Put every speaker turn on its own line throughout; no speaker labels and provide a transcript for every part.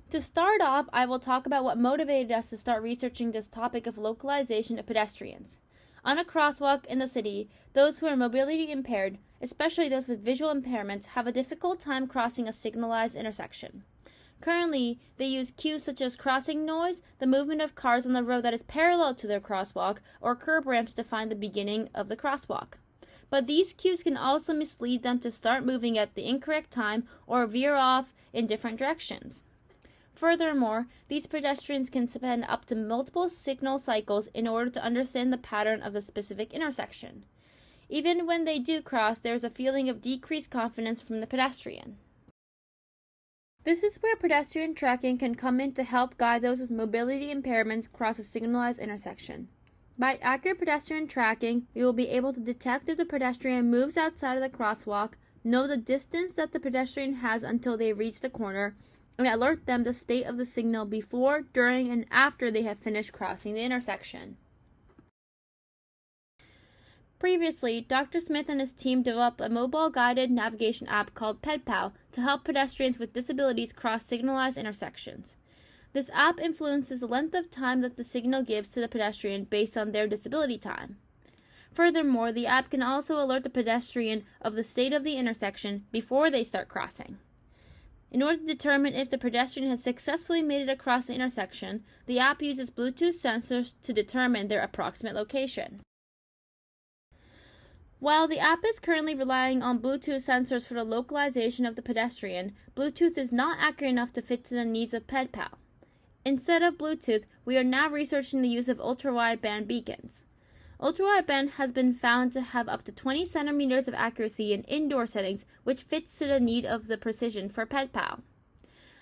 To start off, I will talk about what motivated us to start researching this topic of localization of pedestrians. On a crosswalk in the city, those who are mobility impaired, especially those with visual impairments, have a difficult time crossing a signalized intersection. Currently, they use cues such as crossing noise, the movement of cars on the road that is parallel to their crosswalk, or curb ramps to find the beginning of the crosswalk. But these cues can also mislead them to start moving at the incorrect time or veer off in different directions. Furthermore, these pedestrians can spend up to multiple signal cycles in order to understand the pattern of the specific intersection. Even when they do cross, there is a feeling of decreased confidence from the pedestrian. This is where pedestrian tracking can come in to help guide those with mobility impairments cross a signalized intersection. By accurate pedestrian tracking, we will be able to detect if the pedestrian moves outside of the crosswalk, know the distance that the pedestrian has until they reach the corner, and alert them the state of the signal before, during, and after they have finished crossing the intersection. Previously, Dr. Smith and his team developed a mobile guided navigation app called PedPal to help pedestrians with disabilities cross signalized intersections. This app influences the length of time that the signal gives to the pedestrian based on their disability time. Furthermore, the app can also alert the pedestrian of the state of the intersection before they start crossing. In order to determine if the pedestrian has successfully made it across the intersection, the app uses Bluetooth sensors to determine their approximate location. While the app is currently relying on Bluetooth sensors for the localization of the pedestrian, Bluetooth is not accurate enough to fit to the needs of PedPal. Instead of Bluetooth, we are now researching the use of ultra-wideband beacons. Ultra-wideband has been found to have up to 20 centimeters of accuracy in indoor settings, which fits to the need of the precision for PedPal.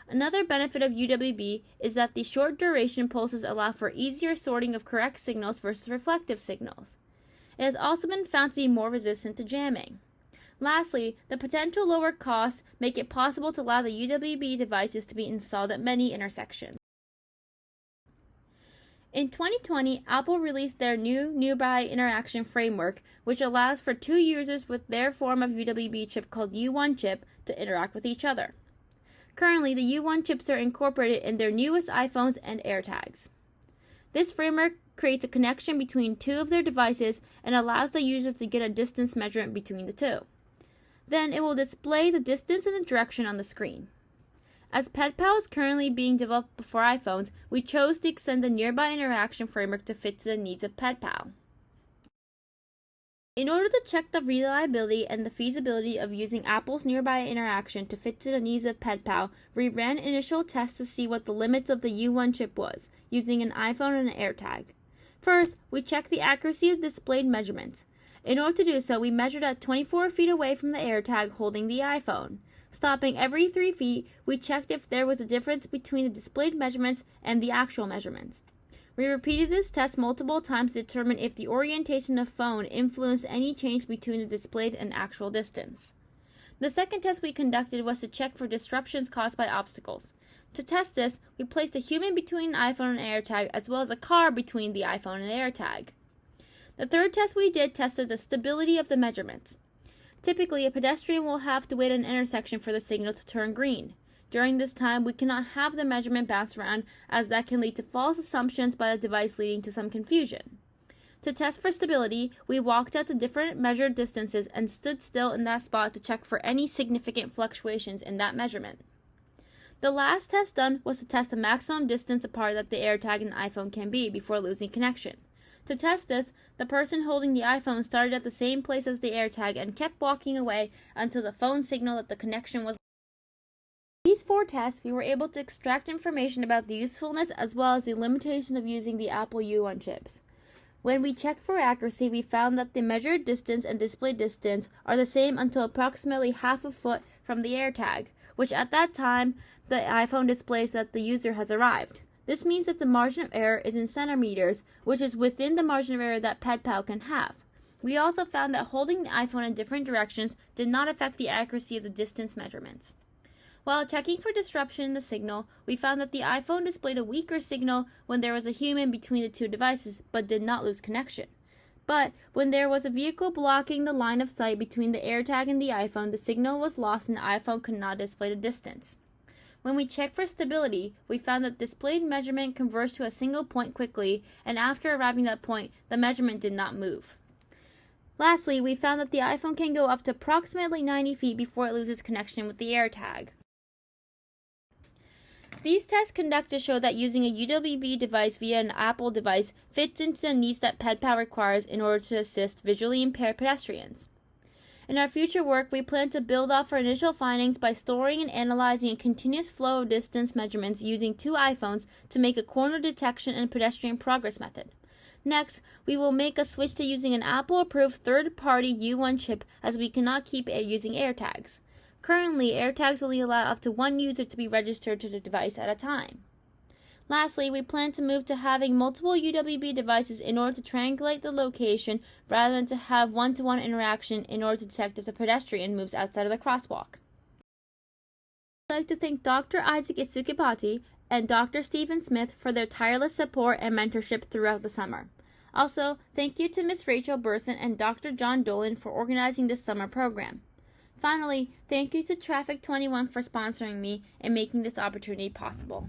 Another benefit of UWB is that the short duration pulses allow for easier sorting of correct signals versus reflective signals. It has also been found to be more resistant to jamming. Lastly, the potential lower costs make it possible to allow the UWB devices to be installed at many intersections. In 2020, Apple released their new Nearby Interaction Framework, which allows for two users with their form of UWB chip called U1 chip to interact with each other. Currently, the U1 chips are incorporated in their newest iPhones and AirTags. This framework creates a connection between two of their devices and allows the users to get a distance measurement between the two. Then it will display the distance and the direction on the screen. As PedPal is currently being developed for iPhones, we chose to extend the Nearby Interaction Framework to fit to the needs of PedPal. In order to check the reliability and the feasibility of using Apple's Nearby Interaction to fit to the needs of PedPal, we ran initial tests to see what the limits of the U1 chip was, using an iPhone and an AirTag. First, we checked the accuracy of displayed measurements. In order to do so, we measured at 24 feet away from the AirTag holding the iPhone. Stopping every 3 feet, we checked if there was a difference between the displayed measurements and the actual measurements. We repeated this test multiple times to determine if the orientation of the phone influenced any change between the displayed and actual distance. The second test we conducted was to check for disruptions caused by obstacles. To test this, we placed a human between an iPhone and AirTag as well as a car between the iPhone and the AirTag. The third test we did tested the stability of the measurements. Typically, a pedestrian will have to wait at an intersection for the signal to turn green. During this time, we cannot have the measurement bounce around, as that can lead to false assumptions by the device, leading to some confusion. To test for stability, we walked out to different measured distances and stood still in that spot to check for any significant fluctuations in that measurement. The last test done was to test the maximum distance apart that the AirTag and the iPhone can be before losing connection. To test this, the person holding the iPhone started at the same place as the AirTag and kept walking away until the phone signaled that the connection was. These 4 tests, we were able to extract information about the usefulness as well as the limitation of using the Apple U1 chips. When we checked for accuracy, we found that the measured distance and displayed distance are the same until approximately half a foot from the AirTag, which at that time, the iPhone displays that the user has arrived. This means that the margin of error is in centimeters, which is within the margin of error that PedPal can have. We also found that holding the iPhone in different directions did not affect the accuracy of the distance measurements. While checking for disruption in the signal, we found that the iPhone displayed a weaker signal when there was a human between the two devices, but did not lose connection. But when there was a vehicle blocking the line of sight between the AirTag and the iPhone, the signal was lost and the iPhone could not display the distance. When we checked for stability, we found that displayed measurement converged to a single point quickly, and after arriving at that point, the measurement did not move. Lastly, we found that the iPhone can go up to approximately 90 feet before it loses connection with the AirTag. These tests conducted show that using a UWB device via an Apple device fits into the needs that PedPal requires in order to assist visually impaired pedestrians. In our future work, we plan to build off our initial findings by storing and analyzing a continuous flow of distance measurements using 2 iPhones to make a corner detection and pedestrian progress method. Next, we will make a switch to using an Apple-approved third-party U1 chip as we cannot keep using AirTags. Currently, AirTags only allow up to 1 user to be registered to the device at a time. Lastly, we plan to move to having multiple UWB devices in order to triangulate the location rather than to have one-to-one interaction in order to detect if the pedestrian moves outside of the crosswalk. I'd like to thank Dr. Isaac Isukipati and Dr. Stephen Smith for their tireless support and mentorship throughout the summer. Also, thank you to Ms. Rachel Burson and Dr. John Dolan for organizing this summer program. Finally, thank you to Traffic 21 for sponsoring me and making this opportunity possible.